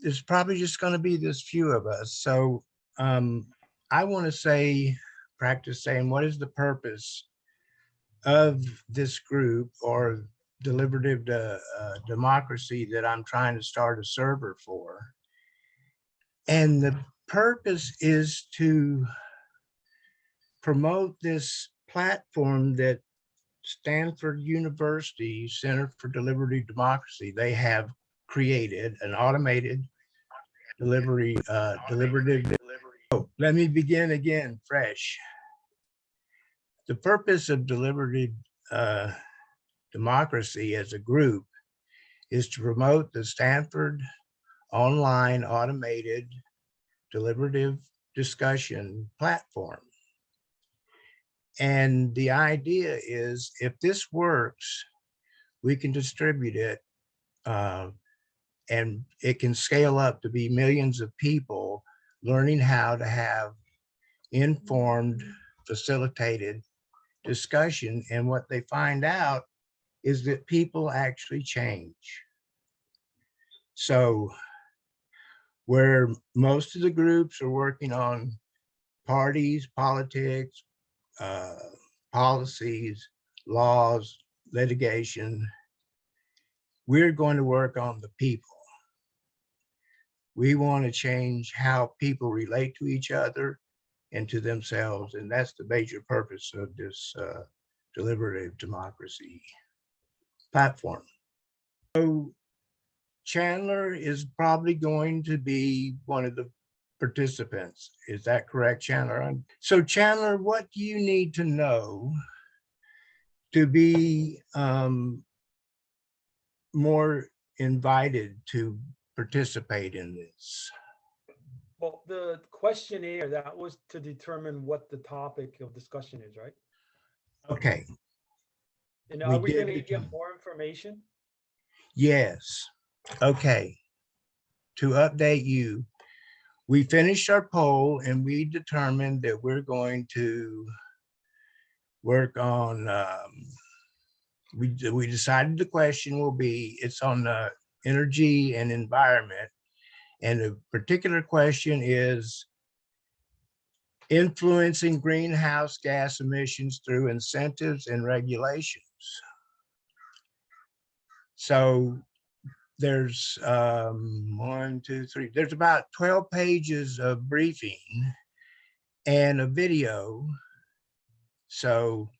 there's probably just going to be this few of us. So I want to practice saying, what is the purpose of this group or deliberative democracy that I'm trying to start a server for? And the purpose is to promote this platform that Stanford University Center for Deliberative Democracy, they have created an automated deliberative. Oh, let me begin again, fresh. The purpose of deliberative democracy as a group is to promote the Stanford online automated deliberative discussion platform. And the idea is, if this works, we can distribute it and it can scale up to be millions of people learning how to have informed, facilitated discussion. And what they find out is that people actually change. So where most of the groups are working on parties, politics, policies, laws, litigation, we're going to work on the people. We want to change how people relate to each other and to themselves. And that's the major purpose of this deliberative democracy platform. So Chandler is probably going to be one of the participants. Is that correct, Chandler? So Chandler, what do you need to know to be more invited to participate in this? Well, the questionnaire, that was to determine what the topic of discussion is, right? Okay. And are we going to get more information? Yes. Okay. To update you, we finished our poll and we determined that we're going to work on, we decided the question will be, it's on the energy and environment. And the particular question is influencing greenhouse gas emissions through incentives and regulations. So there's there's about 12 pages of briefing and a video. So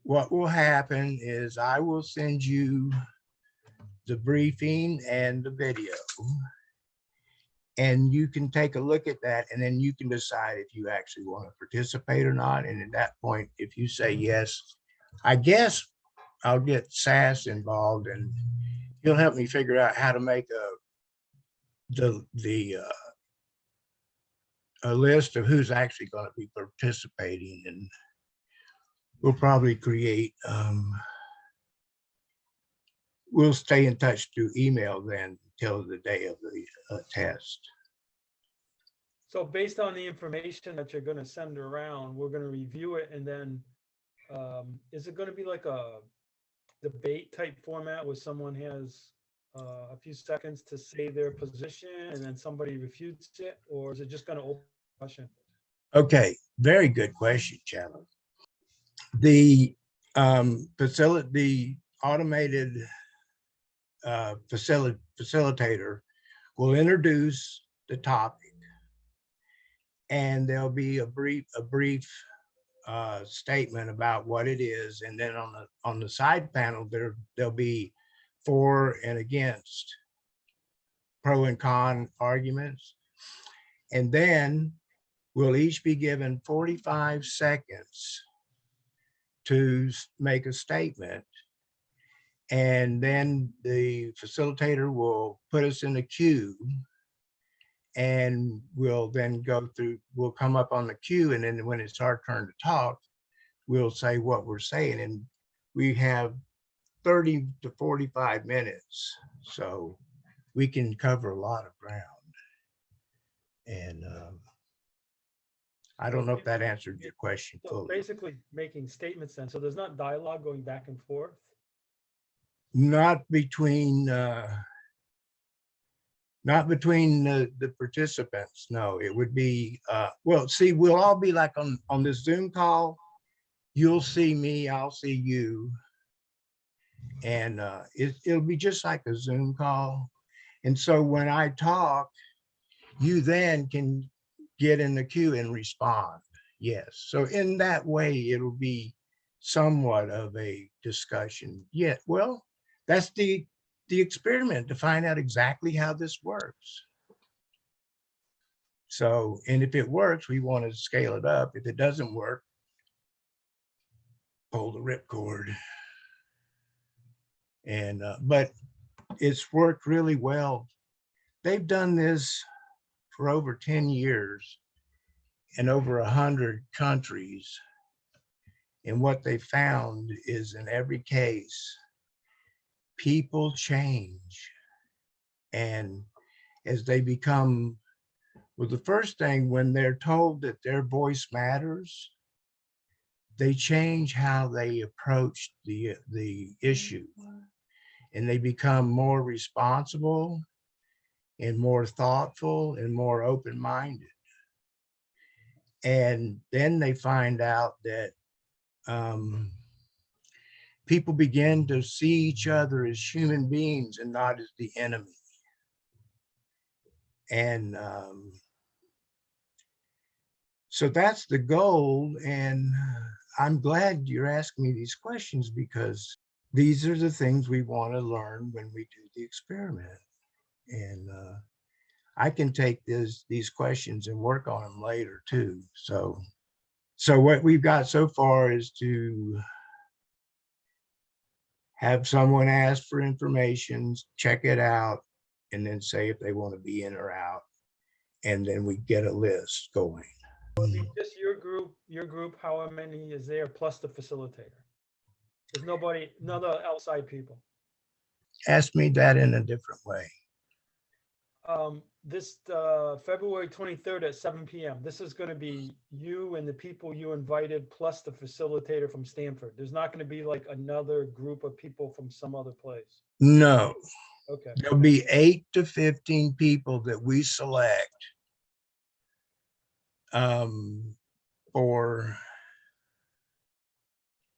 what will happen is I will send you the briefing and the video, and you can take a look at that, and then you can decide if you actually want to participate or not. And at that point, if you say yes, I guess I'll get SAS involved and he'll help me figure out how to make a list of who's actually going to be participating, and we'll probably create we'll stay in touch through email then until the day of the test. So based on the information that you're going to send around, we're going to review it, and then is it going to be like a debate type format where someone has a few seconds to say their position and then somebody refutes it, or is it just going to open question? Okay, very good question, Chandler. The automated facilitator will introduce the topic, and there'll be a brief statement about what it is, and then on the side panel there'll be for and against, pro and con arguments, and then we'll each be given 45 seconds to make a statement, and then the facilitator will put us in a queue, and we'll then we'll come up on the queue, and then when it's our turn to talk, we'll say what we're saying, and we have 30 to 45 minutes, so we can cover a lot of ground. And I don't know if that answered your question fully. So basically making statements then, so there's not dialogue going back and forth? Not between Not between the participants. No, it would be, well, see, we'll all be like on this Zoom call. You'll see me, I'll see you. And it'll be just like a Zoom call. And so when I talk, you then can get in the queue and respond. Yes. So in that way, it'll be somewhat of a discussion. Yeah. Well, that's the experiment, to find out exactly how this works. So, and if it works, we want to scale it up. If it doesn't work, pull the ripcord. And, but it's worked really well. They've done this for over 10 years in over 100 countries. And what they found is, in every case, people change. And as they become, well, the first thing, when they're told that their voice matters, they change how they approach the issue. And they become more responsible and more thoughtful and more open-minded. And then they find out that people begin to see each other as human beings and not as the enemy. And so that's the goal. And I'm glad you're asking me these questions, because these are the things we want to learn when we do the experiment. And I can take these questions and work on them later too. So what we've got so far is to have someone ask for information, check it out, and then say if they want to be in or out. And then we get a list going. Just your group, however many is there, plus the facilitator? There's nobody, no other outside people? Ask me that in a different way. This February 23rd at 7 p.m. This is going to be you and the people you invited, plus the facilitator from Stanford. There's not going to be like another group of people from some other place. No. Okay. There'll be 8 to 15 people that we select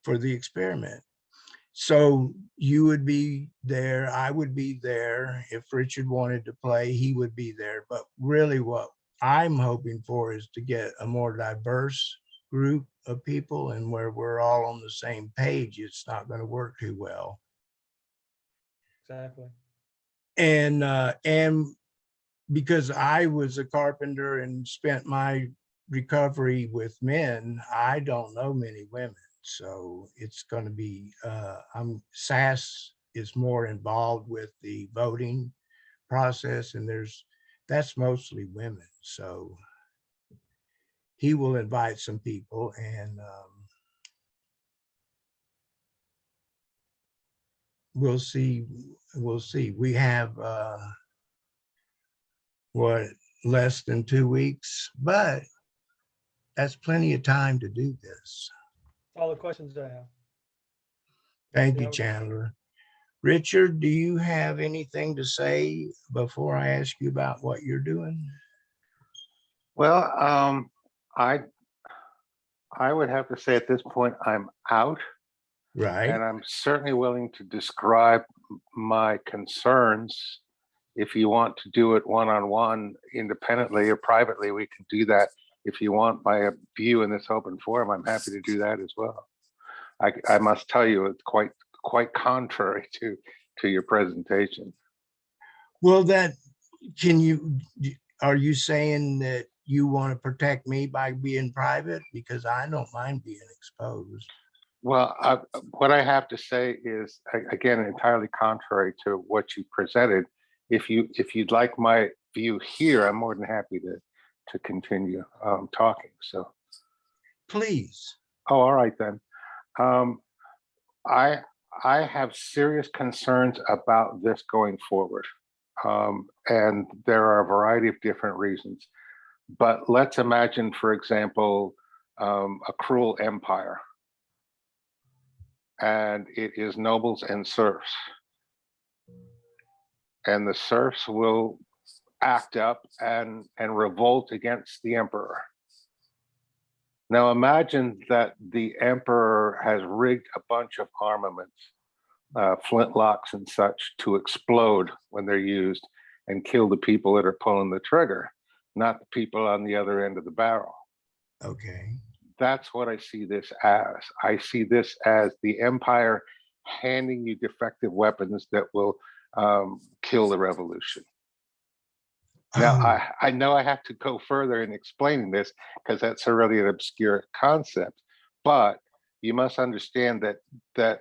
for the experiment. So you would be there, I would be there. If Richard wanted to play, he would be there. But really what I'm hoping for is to get a more diverse group of people, and where we're all on the same page, it's not going to work too well. Exactly. And because I was a carpenter and spent my recovery with men, I don't know many women. So it's going to be, SAS is more involved with the voting process, and that's mostly women. So he will invite some people, and we'll see. We have, what, less than 2 weeks, but that's plenty of time to do this. All the questions I have. Thank you, Yeah. Chandler. Richard, do you have anything to say before I ask you about what you're doing? Well, I would have to say at this point, I'm out, Right. and I'm certainly willing to describe my concerns. If you want to do it one-on-one, independently or privately, we can do that. If you want my view in this open forum, I'm happy to do that as well. I must tell you, it's quite contrary to your presentation. Well, are you saying that you want to protect me by being private? Because I don't mind being exposed. Well, what I have to say is, again, entirely contrary to what you presented. If you'd like my view here, I'm more than happy to continue talking. So, please. Oh, all right then. I have serious concerns about this going forward, and there are a variety of different reasons. But let's imagine, for example, a cruel empire, and it is nobles and serfs, and the serfs will act up and revolt against the emperor. Now imagine that the emperor has rigged a bunch of armaments, flintlocks and such, to explode when they're used and kill the people that are pulling the trigger, not the people on the other end of the barrel. Okay. That's what I see this as. I see this as the empire handing you defective weapons that will kill the revolution. Now, Oh, I know I have to go further in explaining this because that's a really an obscure concept, but you must understand that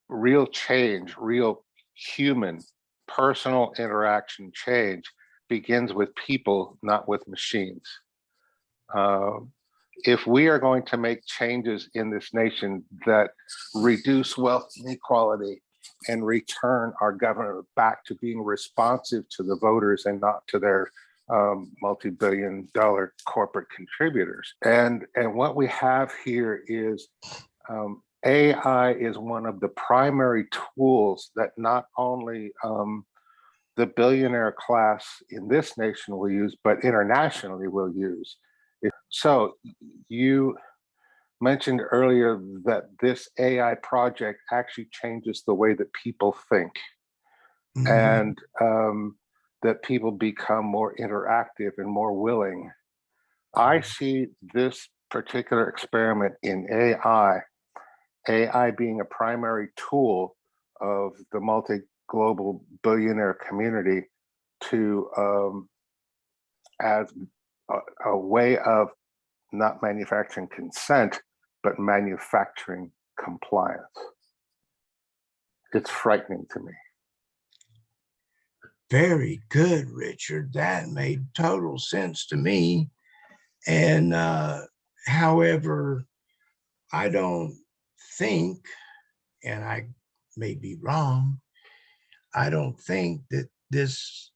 real change, real human, personal interaction change begins with people, not with machines. If we are going to make changes in this nation that reduce wealth inequality and return our government back to being responsive to the voters and not to their multi-billion-dollar corporate contributors. And what we have here is AI is one of the primary tools that not only the billionaire class in this nation will use, but internationally will use. So you mentioned earlier that this AI project actually changes the way that people think, and that people become more interactive and more willing. I see this particular experiment in AI being a primary tool of the multi-global billionaire community to as a way of not manufacturing consent, but manufacturing compliance. It's frightening to me. very good, Richard. That made total sense to me. And however, I don't think, and I may be wrong, I don't think that this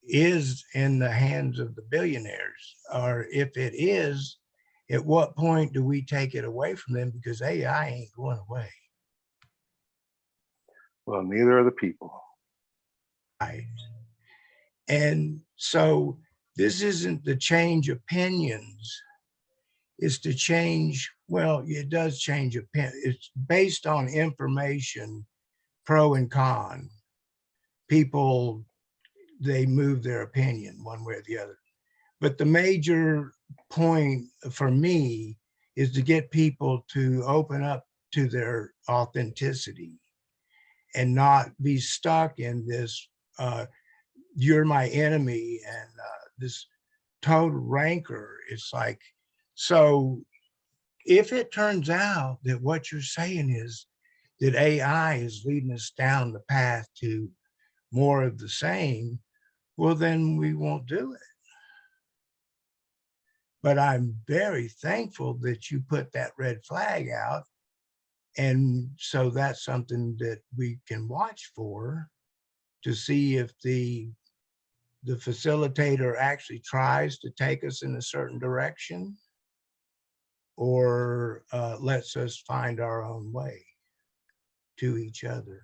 is in the hands of the billionaires, or if it is, at what point do we take it away from them? Because AI ain't going away. Well, neither are the people. Right. And so this isn't to change opinions, it's to change, well, it does change opinion. It's based on information, pro and con. People, they move their opinion one way or the other. But the major point for me is to get people to open up to their authenticity and not be stuck in this, you're my enemy, and this total rancor. It's like, so if it turns out that what you're saying is that AI is leading us down the path to more of the same, well, then we won't do it. But I'm very thankful that you put that red flag out. And so that's something that we can watch for to see if the facilitator actually tries to take us in a certain direction, or lets us find our own way to each other.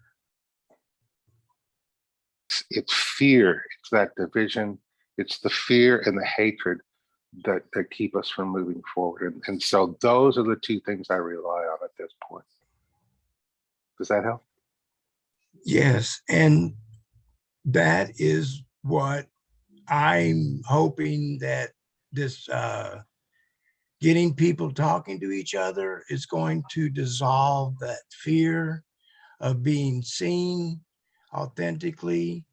It's fear, it's that division, it's the fear and the hatred that keep us from moving forward. And so those are the two things I rely on at this point. Does that help? Yes, and that is what I'm hoping, that this getting people talking to each other is going to dissolve that fear of being seen authentically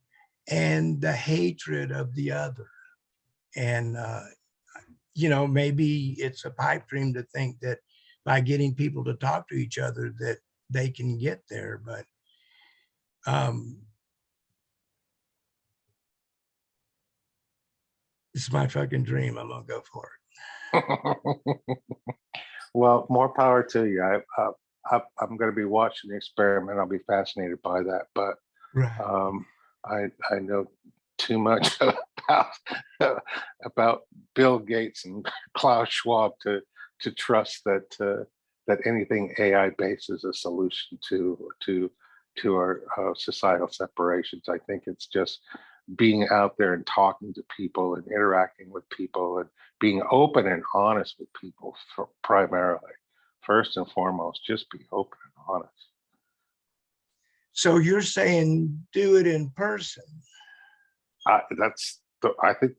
and the hatred of the other. And maybe it's a pipe dream to think that by getting people to talk to each other that they can get there, but it's my fucking dream. I'm gonna go for it. Well, more power to you. I'm going to be watching the experiment. I'll be fascinated by that, but Right. I know too much about Bill Gates and Klaus Schwab to trust that anything AI based is a solution to to our societal separations. I think it's just being out there and talking to people and interacting with people and being open and honest with people primarily. First and foremost, just be open and honest. So you're saying do it in person? I think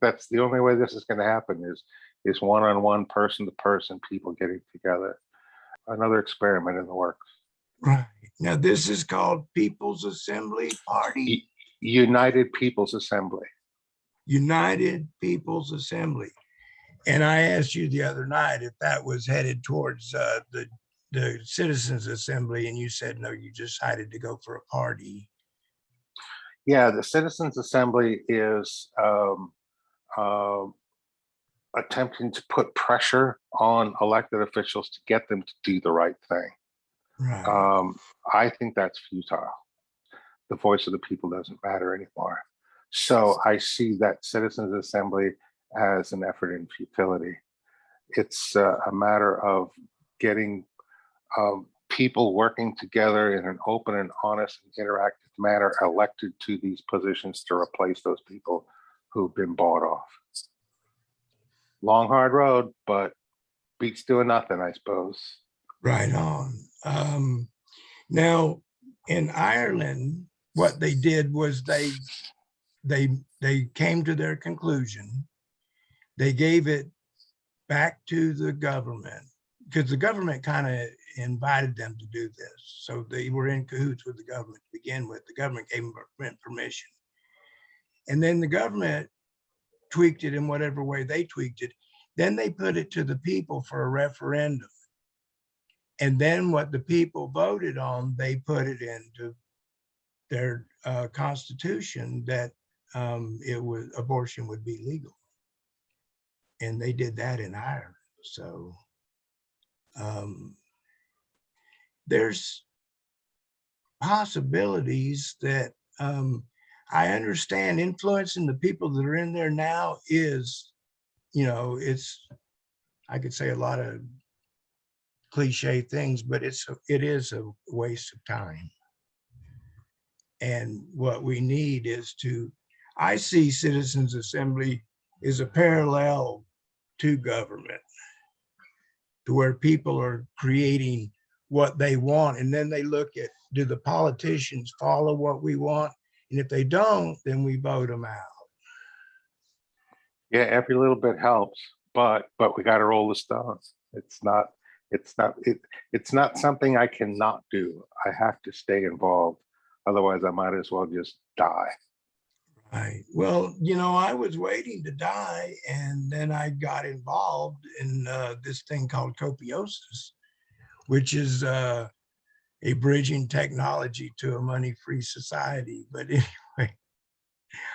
that's the only way this is going to happen is one-on-one, person-to-person, people getting together. Another experiment in the works. Right. Now this is called People's Assembly Party? United People's Assembly. United People's Assembly. And I asked you the other night if that was headed towards the Citizens Assembly, and you said, no, you decided to go for a party. Yeah, the Citizens Assembly is attempting to put pressure on elected officials to get them to do the right thing. Right. I think that's futile. The voice of the people doesn't matter anymore. So I see that Citizens Assembly as an effort in futility. It's a matter of getting people working together in an open and honest and interactive manner elected to these positions to replace those people who've been bought off. Long, hard road, but beats doing nothing, I suppose. Right on. Now, in Ireland, what they did was they came to their conclusion. They gave it back to the government because the government kind of invited them to do this. So they were in cahoots with the government to begin with. The government gave them permission. And then the government tweaked it in whatever way they tweaked it. Then they put it to the people for a referendum. And then what the people voted on, they put it into their constitution that abortion would be legal. And they did that in Ireland. So there's possibilities that I understand influencing the people that are in there now is, I could say a lot of cliche things, but it is a waste of time. And what we need is I see Citizens Assembly is a parallel to government, to where people are creating what they want. And then they look at, do the politicians follow what we want? And if they don't, then we vote them out. Yeah, every little bit helps, but we got to roll the stones. It's not something I cannot do. I have to stay involved. Otherwise, I might as well just die. Right. Well, I was waiting to die, and then I got involved in this thing called copiosis, which is a bridging technology to a money-free society. But anyway,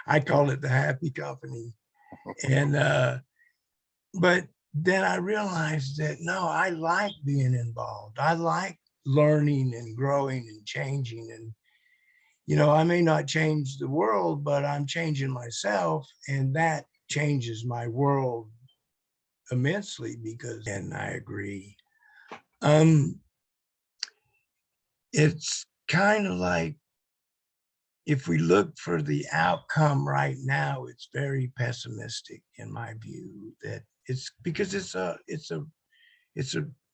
I call it the happy company. And but then I realized that no, I like being involved. I like learning and growing and changing. And I may not change the world, but I'm changing myself, and that changes my world immensely and I agree. It's kind of like, if we look for the outcome right now, it's very pessimistic in my view, that it's because it's a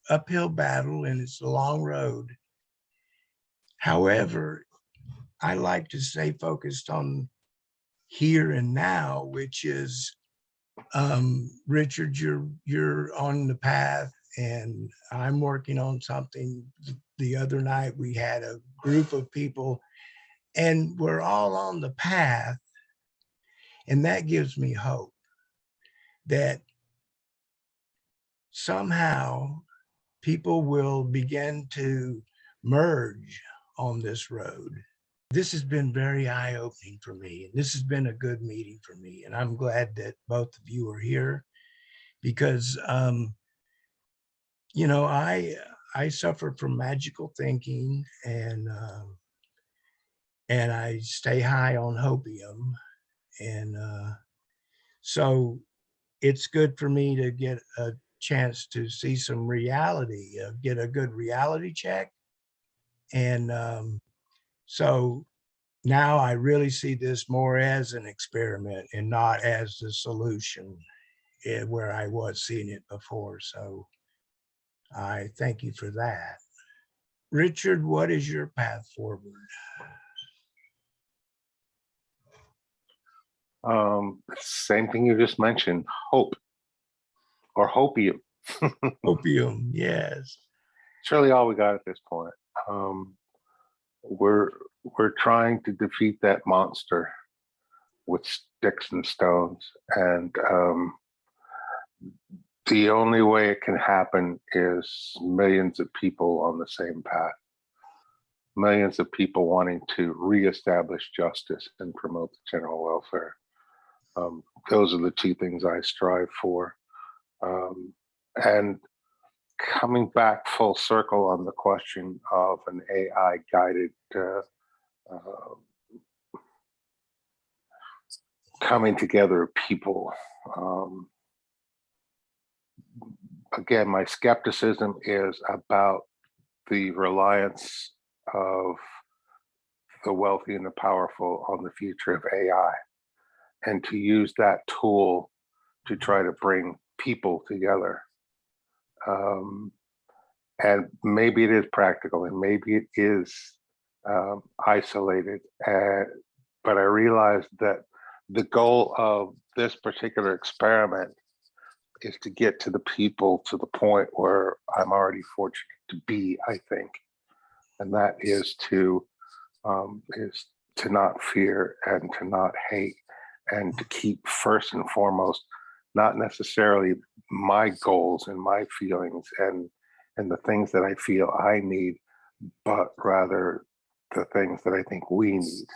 uphill battle and it's a long road. However, I like to stay focused on here and now, which is, Richard, you're on the path, and I'm working on something. The other night we had a group of people, and we're all on the path, and that gives me hope that somehow people will begin to merge on this road. This has been very eye-opening for me, and this has been a good meeting for me. And I'm glad that both of you are here, because, I suffer from magical thinking, and I stay high on hopium. And so it's good for me to get a chance to see some reality, get a good reality check. And So now I really see this more as an experiment and not as the solution where I was seeing it before. So I thank you for that. Richard, what is your path forward? Same thing you just mentioned, hope or hopium. Opium, yes. It's really all we got at this point. We're trying to defeat that monster with sticks and stones, and the only way it can happen is millions of people on the same path, millions of people wanting to reestablish justice and promote the general welfare. Those are the two things I strive for. And coming back full circle on the question of an AI guided coming together of people. Again, my skepticism is about the reliance of the wealthy and the powerful on the future of AI, and to use that tool to try to bring people together. And maybe it is practical and maybe it is isolated, but I realized that the goal of this particular experiment is to get to the people to the point where I'm already fortunate to be, I think, and that is to not fear and to not hate, and to keep first and foremost not necessarily my goals and my feelings and the things that I feel I need, but rather the things that I think we need.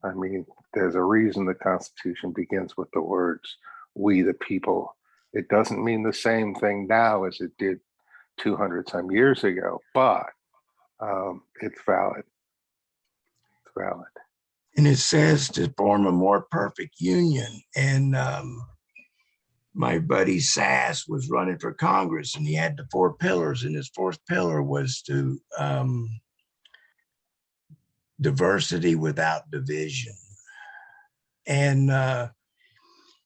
I mean, there's a reason the Constitution begins with the words, "We the people." It doesn't mean the same thing now as it did 200 some years ago, but it's valid. It's valid. And it says to form a more perfect union. And my buddy Sass was running for Congress, and he had the 4 pillars, and his 4th pillar was to diversity without division. And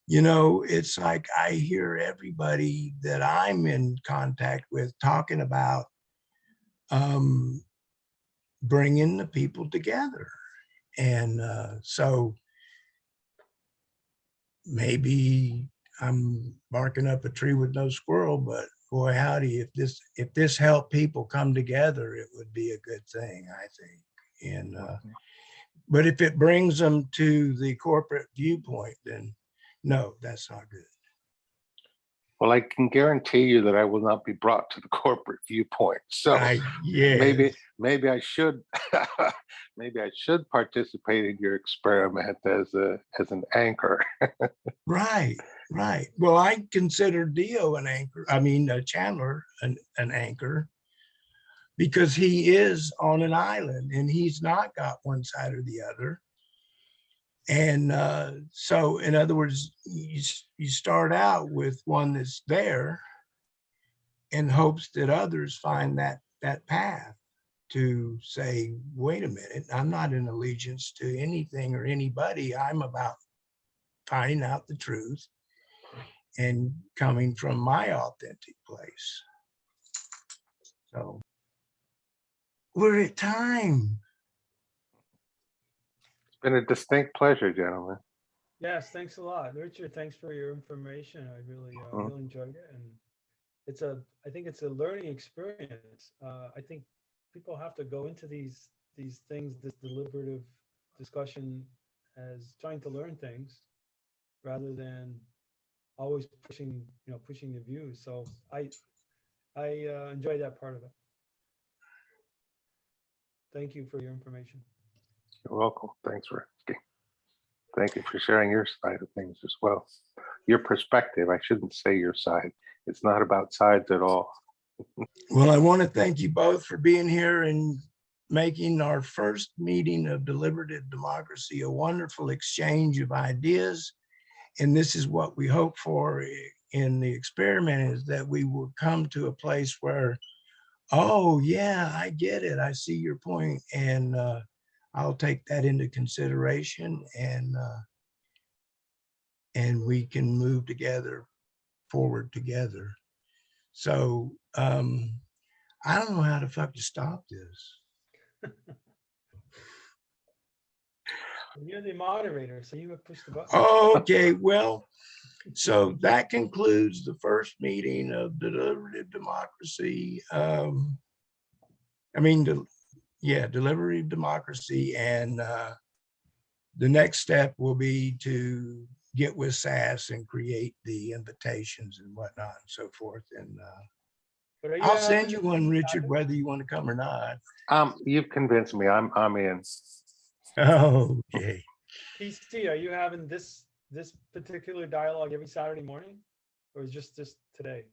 you know, it's like I hear everybody that I'm in contact with talking about bringing the people together. And so maybe I'm barking up a tree with no squirrel, but boy, howdy, if this helped people come together, it would be a good thing, I think. And but if it brings them to the corporate viewpoint, then no, that's not good. Well, I can guarantee you that I will not be brought to the corporate viewpoint. So Yeah, maybe I should maybe I should participate in your experiment as an anchor. right. Well, I consider Dio an anchor. I mean, Chandler an anchor, because he is on an island and he's not got one side or the other. And so, in other words, you start out with one that's there in hopes that others find that path to say, wait a minute, I'm not in allegiance to anything or anybody. I'm about finding out the truth and coming from my authentic place. So we're at time. It's been a distinct pleasure, gentlemen. Yes, thanks a lot, Richard. Thanks for your information. I really enjoyed it, and I think it's a learning experience. I think people have to go into these things, this deliberative discussion, as trying to learn things rather than always pushing the views. So I enjoyed that part of it. Thank you for your information. You're welcome. Thanks for asking. Thank you for sharing your side of things as well. Your perspective. I shouldn't say your side. It's not about sides at all. Well, I want to thank you both for being here and making our first meeting of deliberative democracy a wonderful exchange of ideas. And this is what we hope for in the experiment, is that we will come to a place where, oh yeah, I get it. I see your point. And I'll take that into consideration and we can move forward together. So I don't know how the fuck to stop this. You're the moderator, so you would push the button. Okay, well, so that concludes the first meeting of deliberative democracy. Deliberative democracy. And the next step will be to get with SAS and create the invitations and whatnot and so forth. And But are you I'll send having you it one, this Richard, Saturday? whether you want to come or not. You've convinced me. I'm in. Okay. PC, are you having this particular dialogue every Saturday morning? Or is just this today?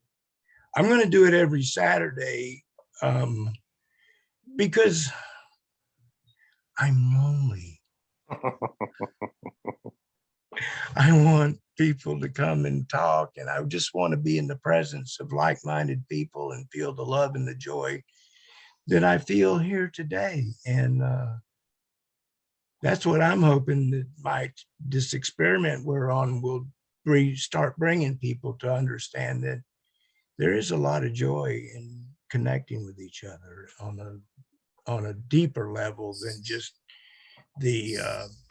I'm going to do it every Saturday because I'm lonely. I want people to come and talk, and I just want to be in the presence of like-minded people and feel the love and the joy that I feel here today. And that's what I'm hoping that this experiment we're on will start bringing people to understand that there is a lot of joy in connecting with each other on a deeper level than just the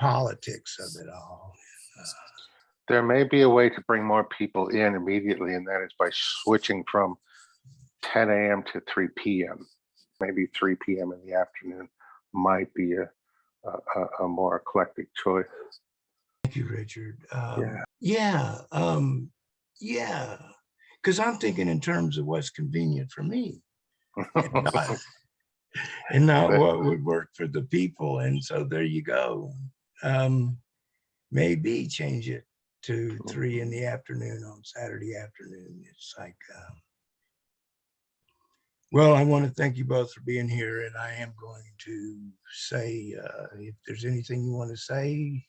politics of it all. There may be a way to bring more people in immediately, and that is by switching from 10 a.m. to 3 p.m. Maybe 3 p.m. in the afternoon might be a more eclectic choice. Thank you, Richard. Yeah. Yeah, because I'm thinking in terms of what's convenient for me and not what would work for the people. And so there you go. Maybe change it to 3 in the afternoon on Saturday afternoon. It's like, well, I want to thank you both for being here, and I am going to say, if there's anything you want to say,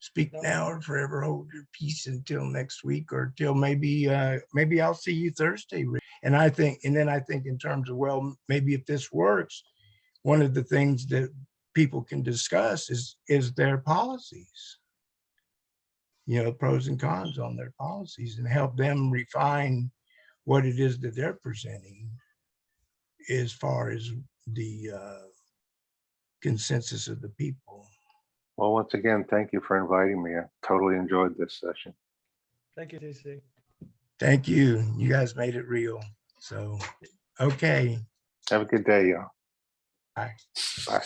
speak now or forever hold your peace until next week, or till maybe I'll see you Thursday. And then I think in terms of, well, maybe if this works, one of the things that people can discuss is their policies, pros and cons on their policies, and help them refine what it is that they're presenting as far as the consensus of the people. Well, once again, thank you for inviting me. I totally enjoyed this session. Thank you, TC. Thank you. You guys made it real. So, okay. Have a good day, y'all. Bye. Bye.